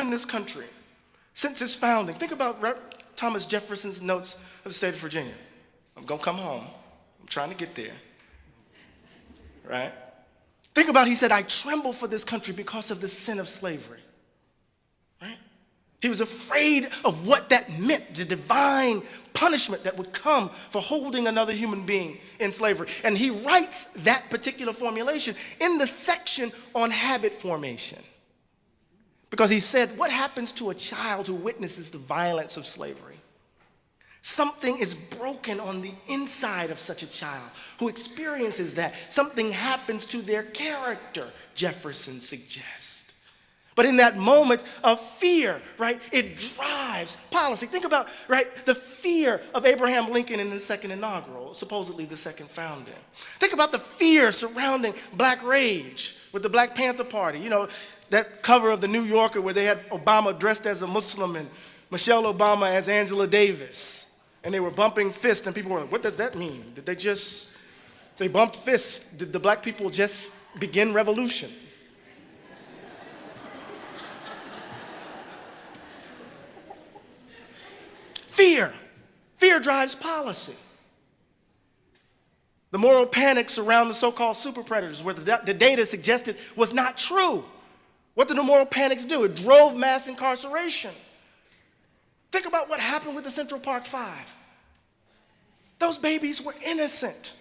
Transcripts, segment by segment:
in this country since its founding. Think about Thomas Jefferson's notes of the state of Virginia. I'm gonna come home. I'm trying to get there, right? Think about, he said, I tremble for this country because of the sin of slavery, right? He was afraid of what that meant, the divine punishment that would come for holding another human being in slavery. And he writes that particular formulation in the section on habit formation. Because he said, what happens to a child who witnesses the violence of slavery? Something is broken on the inside of such a child who experiences that. Something happens to their character, Jefferson suggests. But in that moment of fear, right, it drives policy. Think about, right, the fear of Abraham Lincoln in the second inaugural, supposedly the second founding. Think about the fear surrounding Black rage with the Black Panther Party. You know, that cover of the New Yorker where they had Obama dressed as a Muslim and Michelle Obama as Angela Davis. And they were bumping fists, and people were like, what does that mean? Did they bumped fists? Did the Black people just begin revolution? Fear. Fear drives policy. The moral panics around the so-called super predators, where the data suggested was not true. What did the moral panics do? It drove mass incarceration. Think about what happened with the Central Park Five. Those babies were innocent.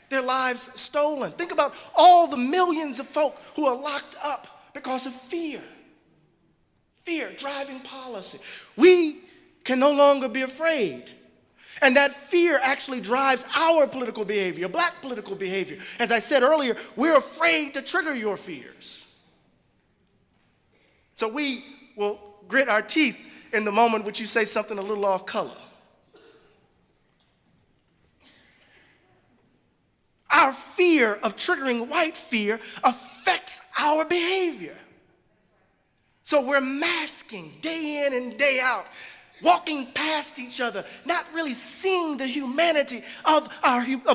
Their lives stolen. Think about all the millions of folk who are locked up because of fear. Fear driving policy. We can no longer be afraid. And that fear actually drives our political behavior, Black political behavior. As I said earlier, we're afraid to trigger your fears. So we will grit our teeth in the moment which you say something a little off color. Our fear of triggering white fear affects our behavior. So we're masking day in and day out, walking past each other, not really seeing the humanity of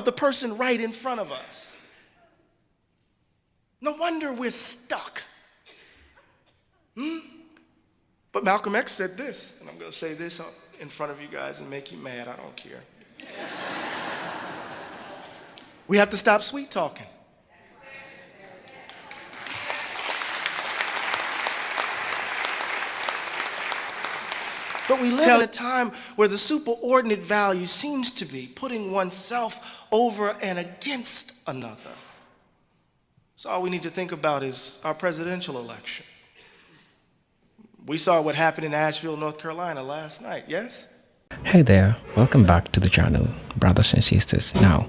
the person right in front of us. No wonder we're stuck. But Malcolm X said this, and I'm going to say this in front of you guys and make you mad. I don't care. We have to stop sweet talking. But we live in a time where the superordinate value seems to be putting oneself over and against another. So all we need to think about is our presidential election. We saw what happened in Asheville, North Carolina last night, yes? Hey there, welcome back to the channel, brothers and sisters. Now,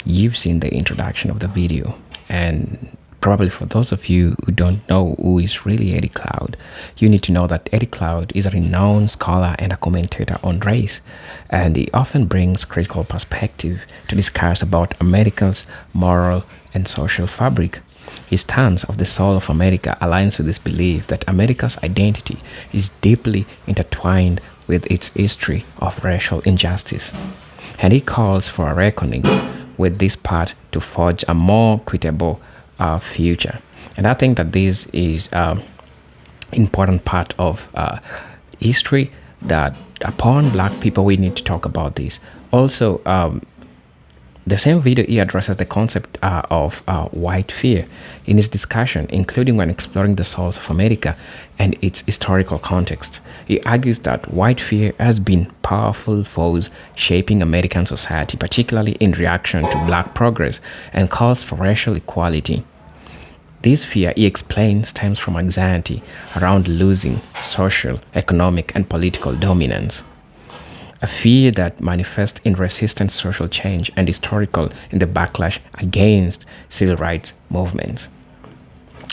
you've seen the introduction of the video, and probably for those of you who don't know who is really Eddie Glaude, you need to know that Eddie Glaude is a renowned scholar and a commentator on race, and he often brings critical perspective to discuss about America's moral and social fabric. His stance of the soul of America aligns with this belief that America's identity is deeply intertwined with its history of racial injustice, and he calls for a reckoning with this part to forge a more equitable future. And I think that this is important part of history, that upon Black people we need to talk about this. Also, the same video he addresses the concept of white fear in his discussion, including when exploring the source of America and its historical context. He argues that white fear has been powerful force shaping American society, particularly in reaction to Black progress, and calls for racial equality. This fear, he explains, stems from anxiety around losing social, economic, and political dominance. A fear that manifests in resistant social change and historical in the backlash against civil rights movements.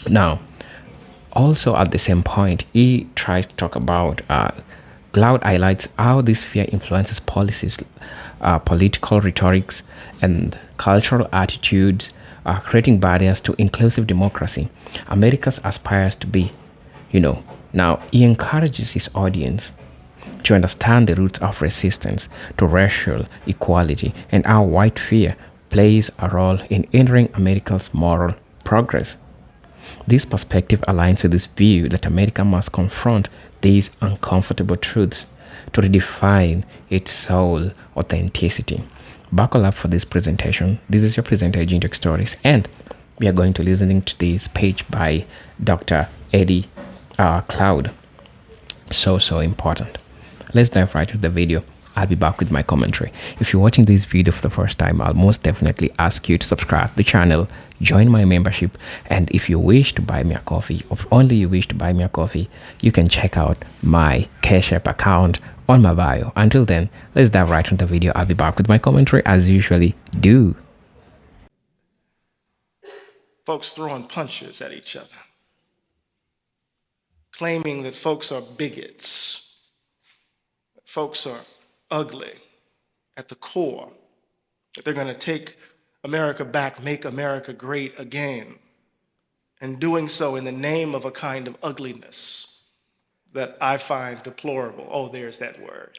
Now, also at the same point, he tries to talk about, Glaude highlights how this fear influences policies, political rhetorics, and cultural attitudes, creating barriers to inclusive democracy. America aspires to be, Now, he encourages his audience to understand the roots of resistance to racial equality and how white fear plays a role in hindering America's moral progress. This perspective aligns with this view that America must confront these uncomfortable truths to redefine its soul authenticity. Buckle up for this presentation. This is your presenter, Ginger Stories, and we are going to listening to this page by Dr. Eddie Glaude. So important. Let's dive right into the video. I'll be back with my commentary. If you're watching this video for the first time, I'll most definitely ask you to subscribe to the channel, join my membership, and if you wish to buy me a coffee, if only you wish to buy me a coffee, you can check out my Cash App account on my bio. Until then, let's dive right into the video. I'll be back with my commentary as usually do. Folks throwing punches at each other, claiming that folks are bigots, that folks are ugly at the core, that they're going to take America back, make America great again, and doing so in the name of a kind of ugliness that I find deplorable. Oh, there's that word.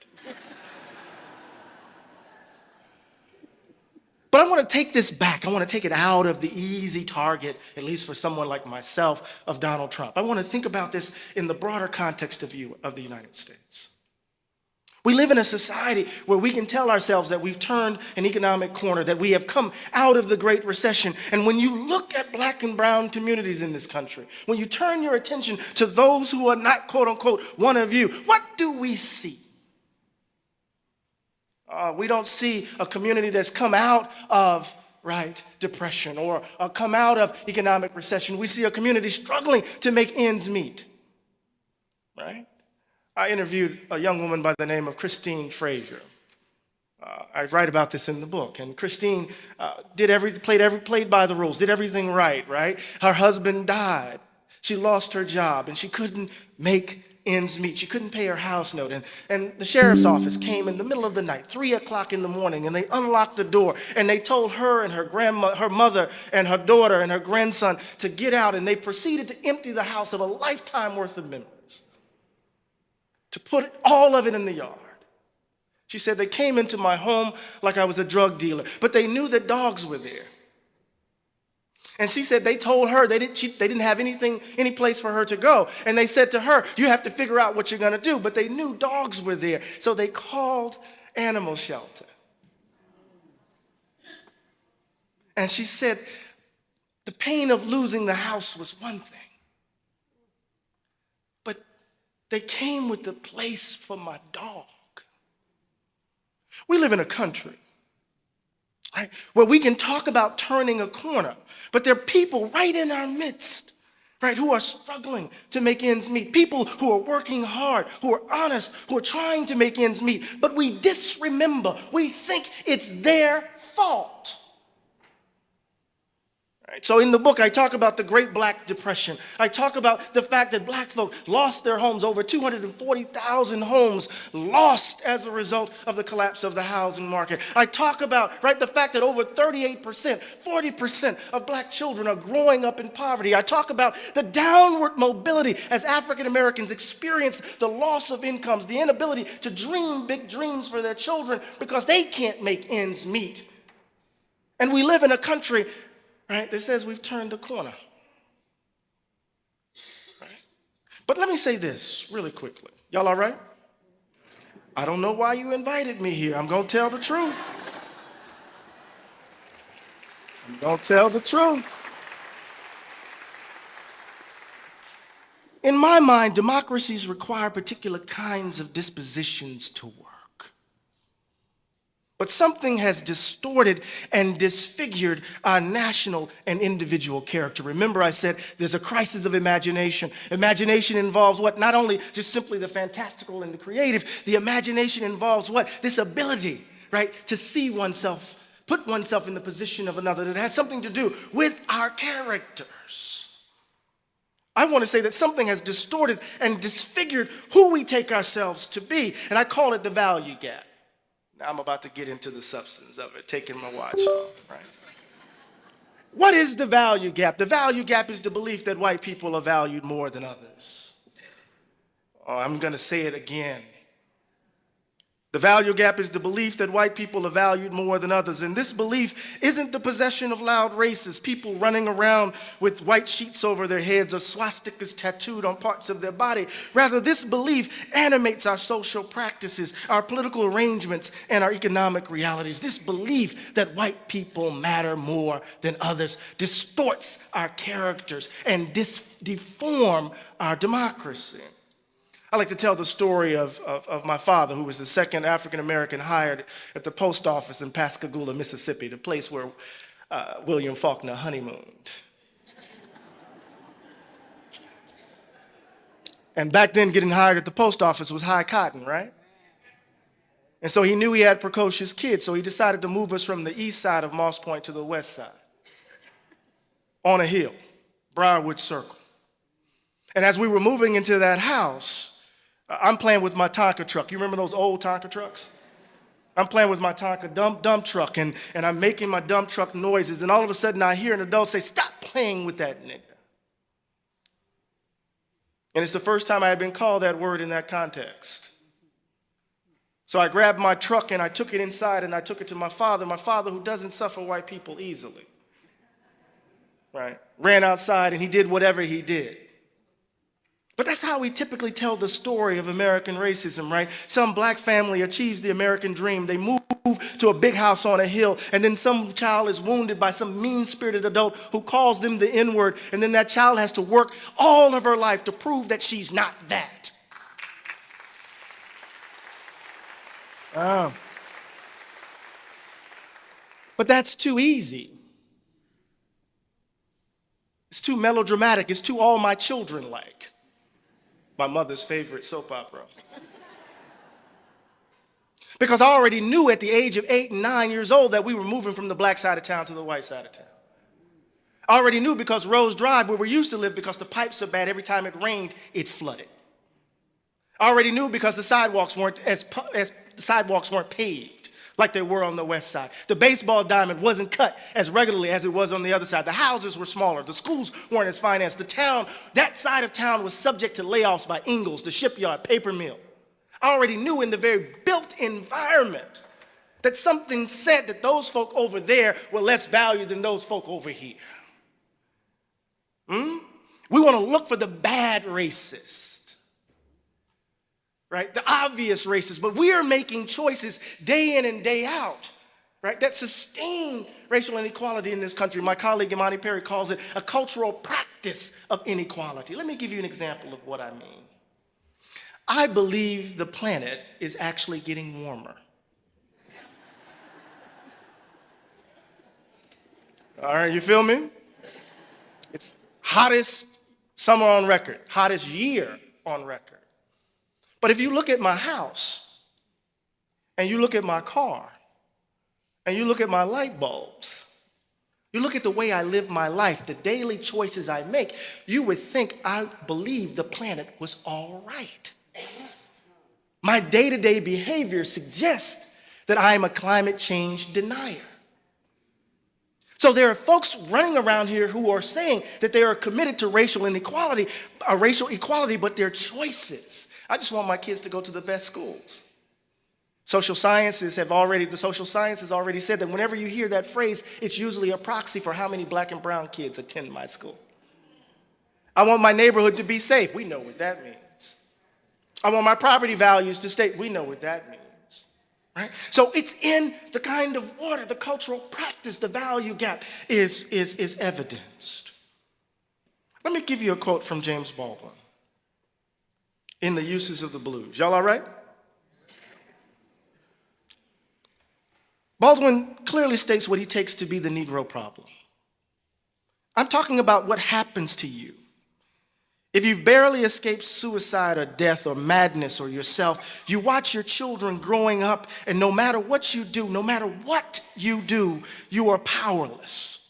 But I want to take this back. I want to take it out of the easy target, at least for someone like myself, of Donald Trump. I want to think about this in the broader context of the United States. We live in a society where we can tell ourselves that we've turned an economic corner, that we have come out of the Great Recession. And when you look at black and brown communities in this country, when you turn your attention to those who are not, quote unquote, one of you, what do we see? We don't see a community that's come out of depression or come out of economic recession. We see a community struggling to make ends meet, right? I interviewed a young woman by the name of Christine Frazier. I write about this in the book. And Christine played by the rules, did everything right? Her husband died. She lost her job, and she couldn't make ends meet. She couldn't pay her house note. And the sheriff's office came in the middle of the night, 3 o'clock in the morning, and they unlocked the door, and they told her and her mother and her daughter and her grandson to get out, and they proceeded to empty the house of a lifetime worth of memories, to put all of it in the yard. She said, they came into my home like I was a drug dealer, but they knew that dogs were there. And she said they told her they didn't have any place for her to go. And they said to her, you have to figure out what you're going to do. But they knew dogs were there. So they called animal shelter. And she said the pain of losing the house was one thing. But they came with the place for my dog. We live in a country, right, where we can talk about turning a corner, but there are people right in our midst, right, who are struggling to make ends meet, people who are working hard, who are honest, who are trying to make ends meet, but we disremember, we think it's their fault. Right? So in the book, I talk about the Great Black Depression. I talk about the fact that black folk lost their homes, over 240,000 homes lost as a result of the collapse of the housing market. I talk about, the fact that over 38%, 40% of black children are growing up in poverty. I talk about the downward mobility as African Americans experience the loss of incomes, the inability to dream big dreams for their children because they can't make ends meet. And we live in a country, right, that says we've turned the corner. Right? But let me say this really quickly. Y'all all right? I don't know why you invited me here. I'm going to tell the truth. I'm going to tell the truth. In my mind, democracies require particular kinds of dispositions to work. But something has distorted and disfigured our national and individual character. Remember, I said there's a crisis of imagination. Imagination involves what? Not only just simply the fantastical and the creative, the imagination involves what? This ability, right, to see oneself, put oneself in the position of another. That has something to do with our characters. I want to say that something has distorted and disfigured who we take ourselves to be, and I call it the value gap. Now I'm about to get into the substance of it, taking my watch off, right? What is the value gap? The value gap is the belief that white people are valued more than others. Oh, I'm going to say it again. The value gap is the belief that white people are valued more than others. And this belief isn't the possession of loud racists, people running around with white sheets over their heads or swastikas tattooed on parts of their body. Rather, this belief animates our social practices, our political arrangements, and our economic realities. This belief that white people matter more than others distorts our characters and deform our democracy. I like to tell the story of my father, who was the second African-American hired at the post office in Pascagoula, Mississippi, the place where William Faulkner honeymooned. And back then, getting hired at the post office was high cotton, right? And so he knew he had precocious kids, so he decided to move us from the east side of Moss Point to the west side, on a hill, Briarwood Circle. And as we were moving into that house, I'm playing with my Tonka truck. You remember those old Tonka trucks? I'm playing with my Tonka dump truck, and I'm making my dump truck noises, and all of a sudden I hear an adult say, "Stop playing with that nigga." And it's the first time I had been called that word in that context. So I grabbed my truck and I took it inside and I took it to my father who doesn't suffer white people easily. Right? Ran outside and he did whatever he did. But that's how we typically tell the story of American racism, right? Some black family achieves the American dream. They move to a big house on a hill, and then some child is wounded by some mean-spirited adult who calls them the N-word, and then that child has to work all of her life to prove that she's not that. But that's too easy. It's too melodramatic. It's too all my children like. My mother's favorite soap opera. Because I already knew at the age of 8 and 9 years old that we were moving from the black side of town to the white side of town. I already knew because Rose Drive, where we used to live, because the pipes are bad, every time it rained, it flooded. I already knew because the sidewalks weren't paved like they were on the west side. The baseball diamond wasn't cut as regularly as it was on the other side. The houses were smaller. The schools weren't as financed. The town, that side of town was subject to layoffs by Ingalls, the shipyard, paper mill. I already knew in the very built environment that something said that those folk over there were less valued than those folk over here. We want to look for the bad racist. Right? The obvious racist, but we are making choices day in and day out, right, that sustain racial inequality in this country. My colleague Imani Perry calls it a cultural practice of inequality. Let me give you an example of what I mean. I believe the planet is actually getting warmer. All right, you feel me? It's hottest summer on record, hottest year on record. But if you look at my house, and you look at my car, and you look at my light bulbs, you look at the way I live my life, the daily choices I make, you would think I believe the planet was all right. My day-to-day behavior suggests that I am a climate change denier. So there are folks running around here who are saying that they are committed to racial equality, but their choices. I just want my kids to go to the best schools. The social sciences have already said that whenever you hear that phrase, it's usually a proxy for how many black and brown kids attend my school. I want my neighborhood to be safe. We know what that means. I want my property values to stay. We know what that means. Right? So it's in the kind of water, the cultural practice, the value gap is evidenced. Let me give you a quote from James Baldwin in The Uses of the Blues. Y'all all right? Baldwin clearly states what he takes to be the Negro problem. I'm talking about what happens to you if you've barely escaped suicide or death or madness or yourself. You watch your children growing up, and no matter what you do, you are powerless.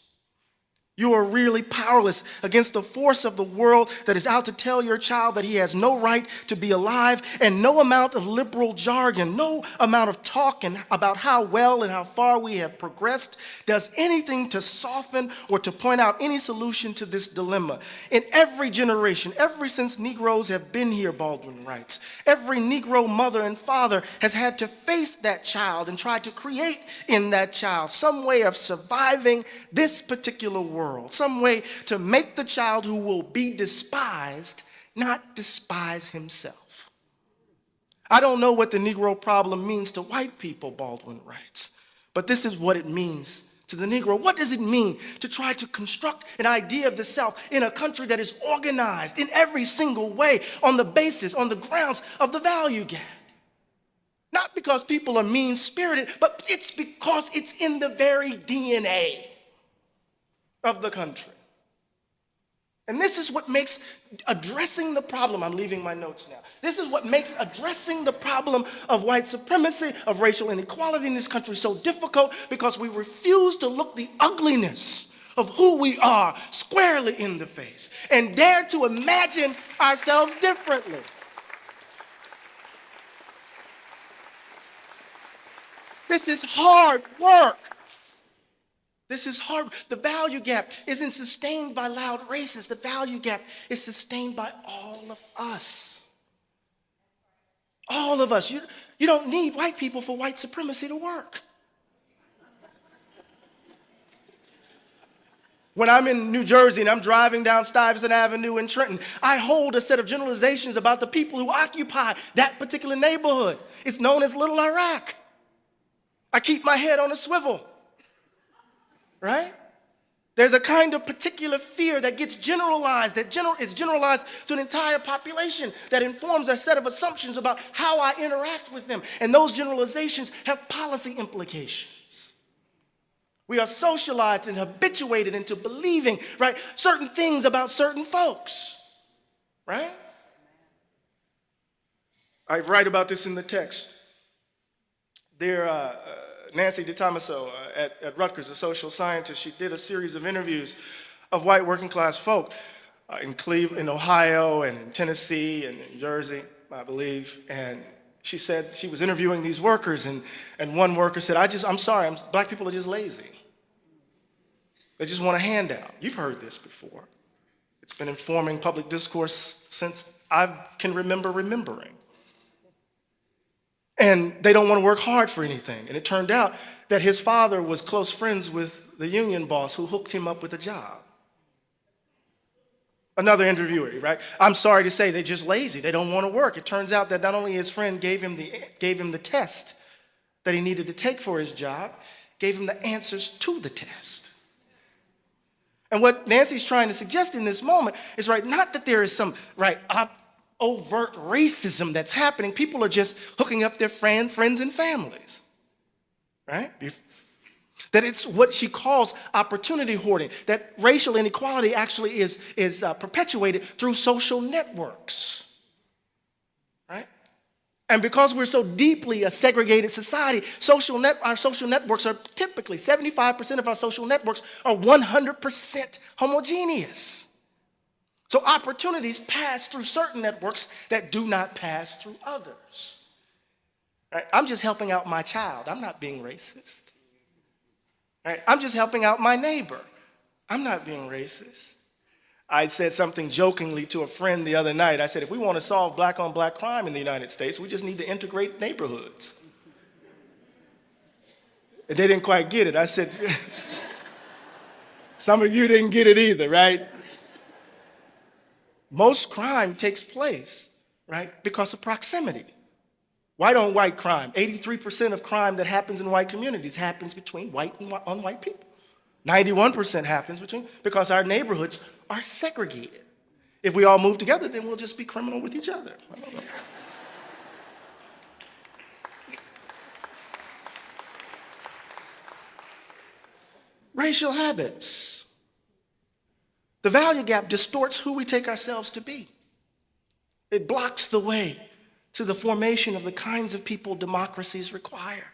You are really powerless against the force of the world that is out to tell your child that he has no right to be alive, and no amount of liberal jargon, no amount of talk about how well and how far we have progressed does anything to soften or to point out any solution to this dilemma. In every generation, ever since Negroes have been here, Baldwin writes, every Negro mother and father has had to face that child and try to create in that child some way of surviving this particular world. Some way to make the child who will be despised not despise himself. I don't know what the Negro problem means to white people, Baldwin writes, but this is what it means to the Negro. What does it mean to try to construct an idea of the self in a country that is organized in every single way on the basis, on the grounds of the value gap? Not because people are mean-spirited, but it's because it's in the very DNA of the country. And this is what makes addressing the problem, I'm leaving my notes now. This is what makes addressing the problem of white supremacy, of racial inequality in this country so difficult, because we refuse to look the ugliness of who we are squarely in the face and dare to imagine ourselves differently. This is hard work. This is hard. The value gap isn't sustained by loud racists. The value gap is sustained by all of us. All of us. You don't need white people for white supremacy to work. When I'm in New Jersey and I'm driving down Stuyvesant Avenue in Trenton, I hold a set of generalizations about the people who occupy that particular neighborhood. It's known as Little Iraq. I keep my head on a swivel. Right? There's a kind of particular fear that gets generalized, that is generalized to an entire population, that informs a set of assumptions about how I interact with them. And those generalizations have policy implications. We are socialized and habituated into believing, right, certain things about certain folks. Right? I write about this in the text. Nancy DeTomaso at Rutgers, a social scientist, she did a series of interviews of white working class folk in Ohio and in Tennessee and in Jersey, I believe. And she said she was interviewing these workers, and one worker said, I'm sorry, black people are just lazy. They just want a handout. You've heard this before. It's been informing public discourse since I can remember remembering. And they don't want to work hard for anything. And it turned out that his father was close friends with the union boss who hooked him up with a job. Another interviewer, right? I'm sorry to say, they're just lazy. They don't want to work. It turns out that not only his friend gave him the test that he needed to take for his job, gave him the answers to the test. And what Nancy's trying to suggest in this moment is, right, not that there is some, right, overt racism that's happening. People are just hooking up their friends and families, right? That it's what she calls opportunity hoarding, that racial inequality actually is perpetuated through social networks, right? And because we're so deeply a segregated society, our social networks are typically, 75% of our social networks are 100% homogeneous. So opportunities pass through certain networks that do not pass through others. Right? I'm just helping out my child. I'm not being racist. Right? I'm just helping out my neighbor. I'm not being racist. I said something jokingly to a friend the other night. I said, if we want to solve black-on-black crime in the United States, we just need to integrate neighborhoods. And they didn't quite get it. I said, some of you didn't get it either, right? Most crime takes place, right, because of proximity. White-on-white crime, 83% of crime that happens in white communities happens between white and unwhite people. 91% happens because our neighborhoods are segregated. If we all move together, then we'll just be criminal with each other. I don't know. Racial habits. The value gap distorts who we take ourselves to be. It blocks the way to the formation of the kinds of people democracies require.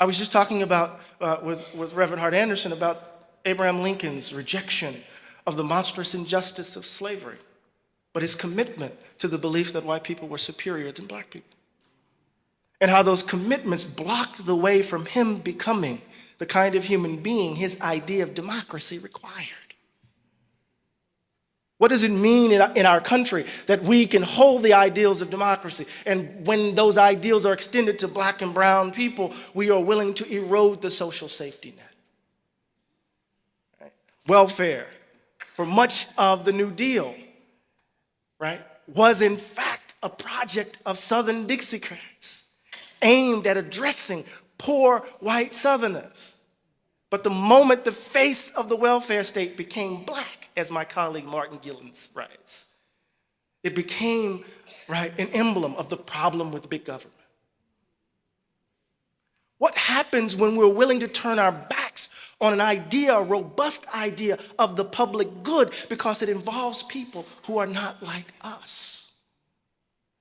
I was just talking about with Reverend Hart Anderson about Abraham Lincoln's rejection of the monstrous injustice of slavery, but his commitment to the belief that white people were superior to black people. And how those commitments blocked the way from him becoming the kind of human being his idea of democracy required. What does it mean in our country that we can hold the ideals of democracy, and when those ideals are extended to black and brown people, we are willing to erode the social safety net? Right? Welfare, for much of the New Deal, right, was in fact a project of Southern Dixiecrats aimed at addressing poor white Southerners. But the moment the face of the welfare state became black, as my colleague Martin Gillens writes, it became, right, an emblem of the problem with big government. What happens when we're willing to turn our backs on an idea, a robust idea of the public good, because it involves people who are not like us?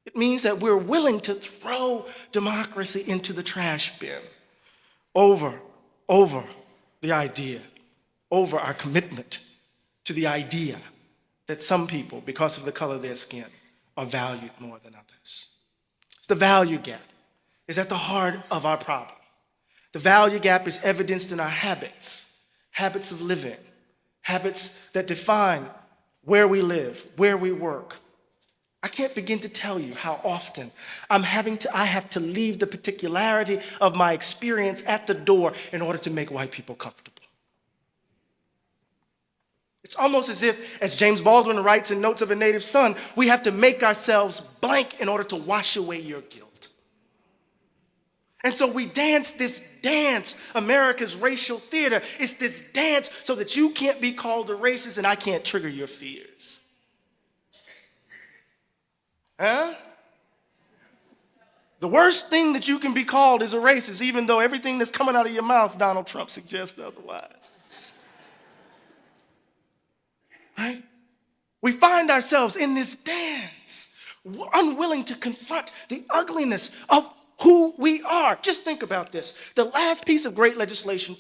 It means that we're willing to throw democracy into the trash bin over the idea, over our commitment to the idea that some people, because of the color of their skin, are valued more than others. It's the value gap is at the heart of our problem. The value gap is evidenced in our habits of living, habits that define where we live, where we work. I can't begin to tell you how often I have to leave the particularity of my experience at the door in order to make white people comfortable. It's almost as if, as James Baldwin writes in Notes of a Native Son, we have to make ourselves blank in order to wash away your guilt. And so we dance this dance, America's racial theater. It's this dance so that you can't be called a racist and I can't trigger your fears. Huh? The worst thing that you can be called is a racist, even though everything that's coming out of your mouth, Donald Trump suggests otherwise. Right? We find ourselves in this dance, unwilling to confront the ugliness of who we are. Just think about this. The last piece of great legislation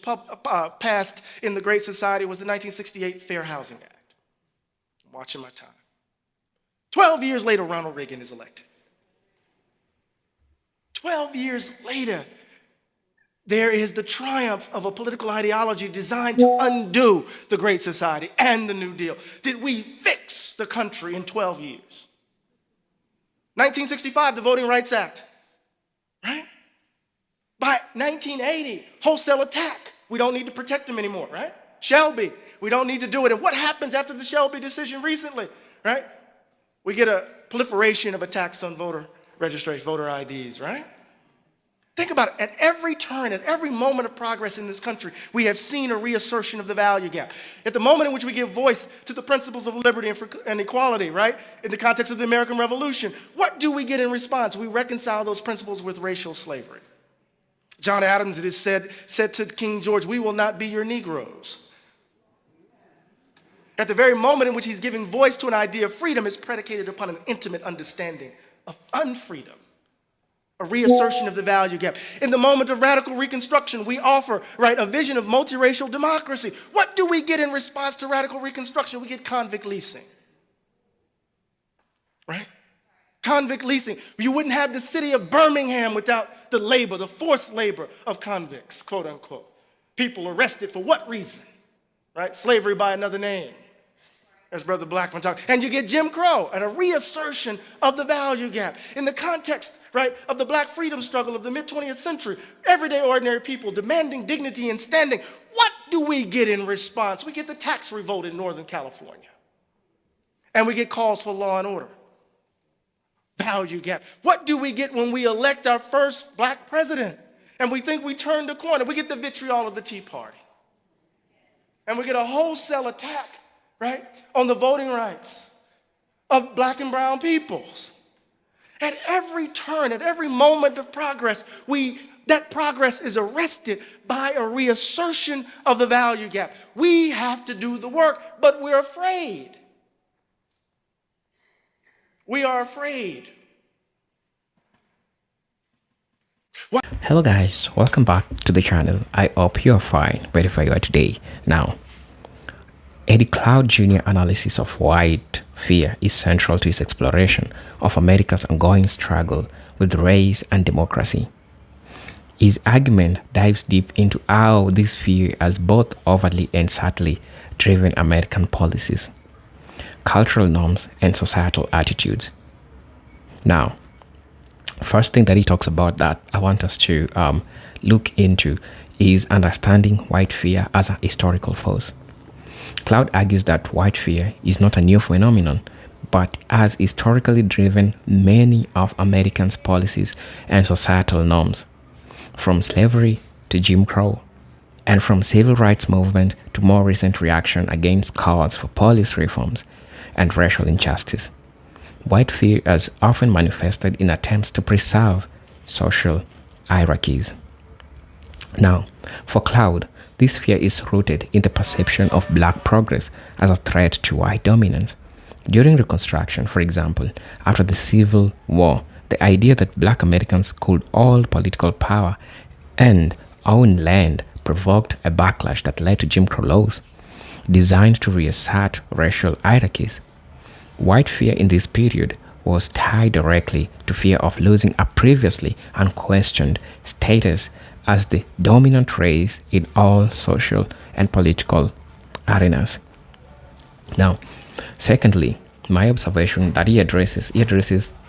passed in the Great Society was the 1968 Fair Housing Act. I'm watching my time. 12 years later, Ronald Reagan is elected. 12 years later, there is the triumph of a political ideology designed to undo the Great Society and the New Deal. Did we fix the country in 12 years? 1965, the Voting Rights Act, right? By 1980, wholesale attack. We don't need to protect them anymore, right? Shelby, we don't need to do it. And what happens after the Shelby decision recently, right? We get a proliferation of attacks on voter registration, voter IDs, right? Think about it. At every turn, at every moment of progress in this country, we have seen a reassertion of the value gap. At the moment in which we give voice to the principles of liberty and equality, right, in the context of the American Revolution, what do we get in response? We reconcile those principles with racial slavery. John Adams, it is said to King George, "We will not be your Negroes." At the very moment in which he's giving voice to an idea of freedom, is predicated upon an intimate understanding of unfreedom, a reassertion of the value gap. In the moment of radical reconstruction, we offer, right, a vision of multiracial democracy. What do we get in response to radical reconstruction? We get convict leasing, right? Convict leasing. You wouldn't have the city of Birmingham without the labor, the forced labor of convicts, quote unquote. People arrested for what reason? Right? Slavery by another name, as Brother Blackman talked. And you get Jim Crow and a reassertion of the value gap. In the context, right, of the black freedom struggle of the mid-20th century, everyday ordinary people demanding dignity and standing. What do we get in response? We get the tax revolt in Northern California. And we get calls for law and order. Value gap. What do we get when we elect our first black president and we think we turned the corner? We get the vitriol of the Tea Party. And we get a wholesale attack, right, on the voting rights of black and brown peoples. At every turn, at every moment of progress, that progress is arrested by a reassertion of the value gap. We have to do the work, but we're afraid. We are afraid. Hello guys, welcome back to the channel. I hope you're fine wherever you are today. Now, Eddie Cloud Jr. analysis of white fear is central to his exploration of America's ongoing struggle with race and democracy. His argument dives deep into how this fear has both overtly and subtly driven American policies, cultural norms, and societal attitudes. Now, first thing that he talks about that I want us to look into is understanding white fear as a historical force. Cloud argues that white fear is not a new phenomenon, but has historically driven many of Americans' policies and societal norms, from slavery to Jim Crow, and from civil rights movement to more recent reaction against calls for police reforms and racial injustice. White fear has often manifested in attempts to preserve social hierarchies. Now, for Cloud, this fear is rooted in the perception of black progress as a threat to white dominance. During Reconstruction, for example, after the Civil War, the idea that black Americans could hold political power and own land provoked a backlash that led to Jim Crow laws, designed to reassert racial hierarchies. White fear in this period was tied directly to fear of losing a previously unquestioned status as the dominant race in all social and political arenas. Now, secondly, my observation that he addresses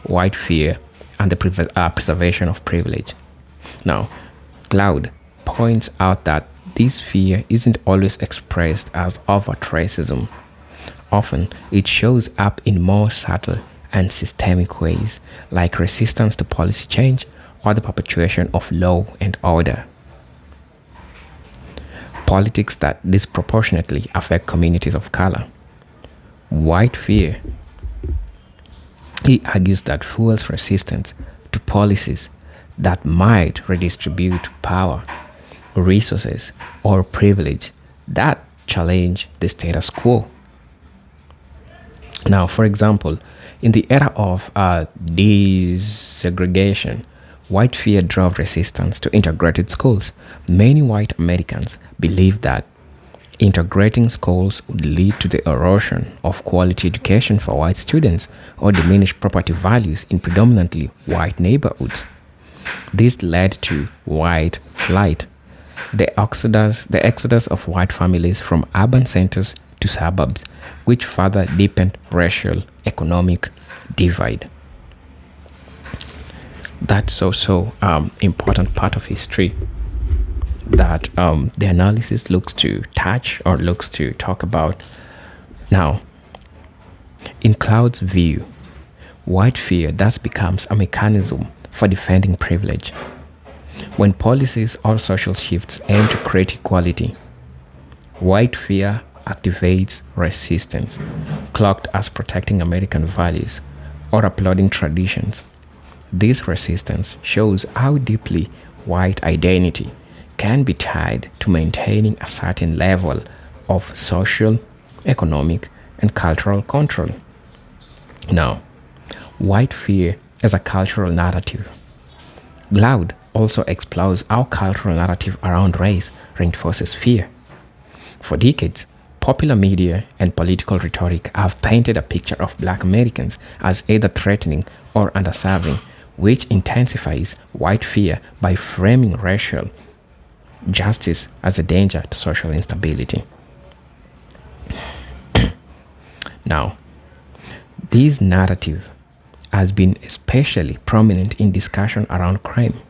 white fear and the preservation of privilege. Now, Glaude points out that this fear isn't always expressed as overt racism. Often, it shows up in more subtle and systemic ways, like resistance to policy change or the perpetuation of law and order. Politics that disproportionately affect communities of color. White fear, he argues, that fuels resistance to policies that might redistribute power, resources, or privilege that challenge the status quo. Now, for example, in the era of desegregation, white fear drove resistance to integrated schools. Many white Americans believed that integrating schools would lead to the erosion of quality education for white students or diminish property values in predominantly white neighborhoods. This led to white flight, the exodus of white families from urban centers to suburbs, which further deepened racial economic divide. That's also important part of history that the analysis looks to touch or looks to talk about. Now, in Cloud's view, white fear thus becomes a mechanism for defending privilege. When policies or social shifts aim to create equality, white fear activates resistance, cloaked as protecting American values or upholding traditions. This resistance shows how deeply white identity can be tied to maintaining a certain level of social, economic, and cultural control. Now, white fear as a cultural narrative. Glaude also explores how cultural narrative around race reinforces fear. For decades, popular media and political rhetoric have painted a picture of black Americans as either threatening or underserving, which intensifies white fear by framing racial justice as a danger to social instability. Now, this narrative has been especially prominent in discussion around crime.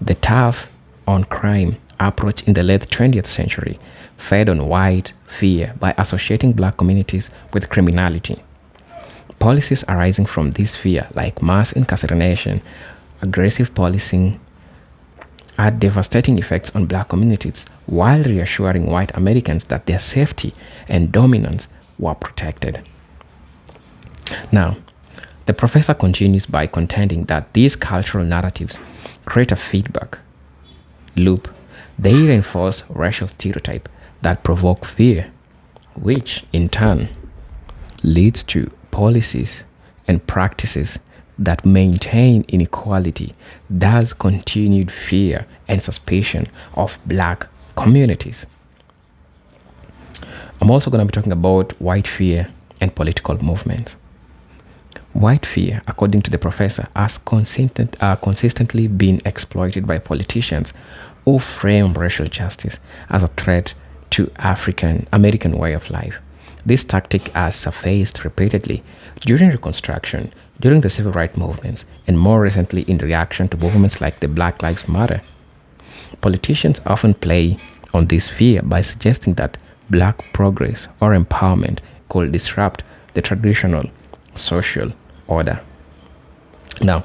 The tough on crime approach in the late 20th century fed on white fear by associating black communities with criminality. Policies arising from this fear, like mass incarceration, aggressive policing, had devastating effects on black communities while reassuring white Americans that their safety and dominance were protected. Now, the professor continues by contending that these cultural narratives create a feedback loop. They reinforce racial stereotypes that provoke fear, which in turn leads to policies and practices that maintain inequality, thus continued fear and suspicion of black communities. I'm also going to be talking about white fear and political movements. White fear, according to the professor, has consistently been exploited by politicians who frame racial justice as a threat to African American way of life. This tactic has surfaced repeatedly during Reconstruction, during the civil rights movements, and more recently in reaction to movements like the Black Lives Matter. Politicians often play on this fear by suggesting that black progress or empowerment could disrupt the traditional social order. Now,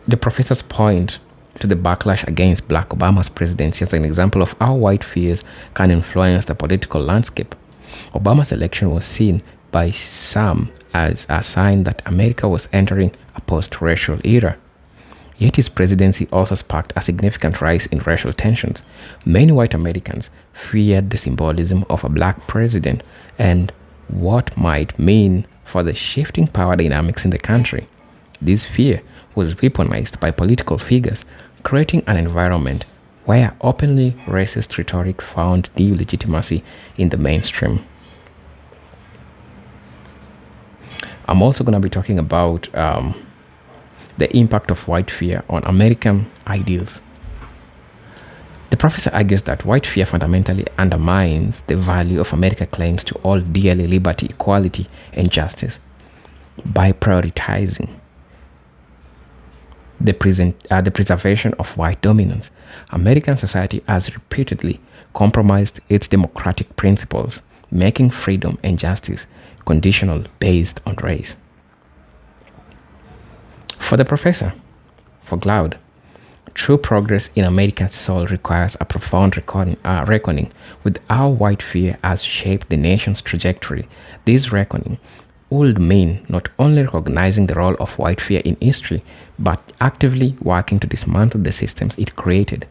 the professors point to the backlash against Barack Obama's presidency as an example of how white fears can influence the political landscape. Obama's election was seen by some as a sign that America was entering a post-racial era. Yet his presidency also sparked a significant rise in racial tensions. Many white Americans feared the symbolism of a black president and what might mean for the shifting power dynamics in the country. This fear was weaponized by political figures, creating an environment where openly racist rhetoric found new legitimacy in the mainstream. I'm also going to be talking about the impact of white fear on American ideals. The professor argues that white fear fundamentally undermines the value of America's claims to all dearly liberty, equality, and justice. By prioritizing the preservation of white dominance, American society has repeatedly compromised its democratic principles, making freedom and justice conditional based on race. For the professor, for Glaude, true progress in America's soul requires a profound reckoning with how white fear has shaped the nation's trajectory. This reckoning would mean not only recognizing the role of white fear in history, but actively working to dismantle the systems it created.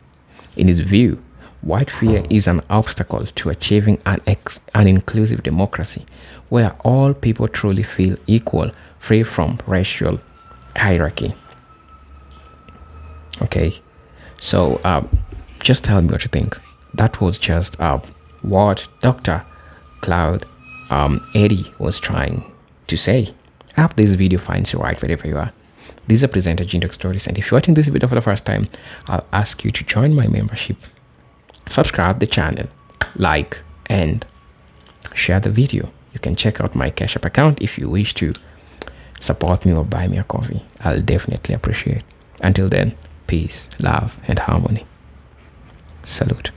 In his view, white fear is an obstacle to achieving an inclusive democracy where all people truly feel equal, free from racial hierarchy. Okay, so just tell me what you think. That was just what Dr. Glaude Eddy was trying to say. I hope this video finds you right wherever you are. This is a presenter Jindox Stories, and if you're watching this video for the first time, I'll ask you to join my membership, subscribe the channel, like, and share the video. You can check out my Cash App account if you wish to support me or buy me a coffee. I'll definitely appreciate it. Until then, peace, love, and harmony. Salute.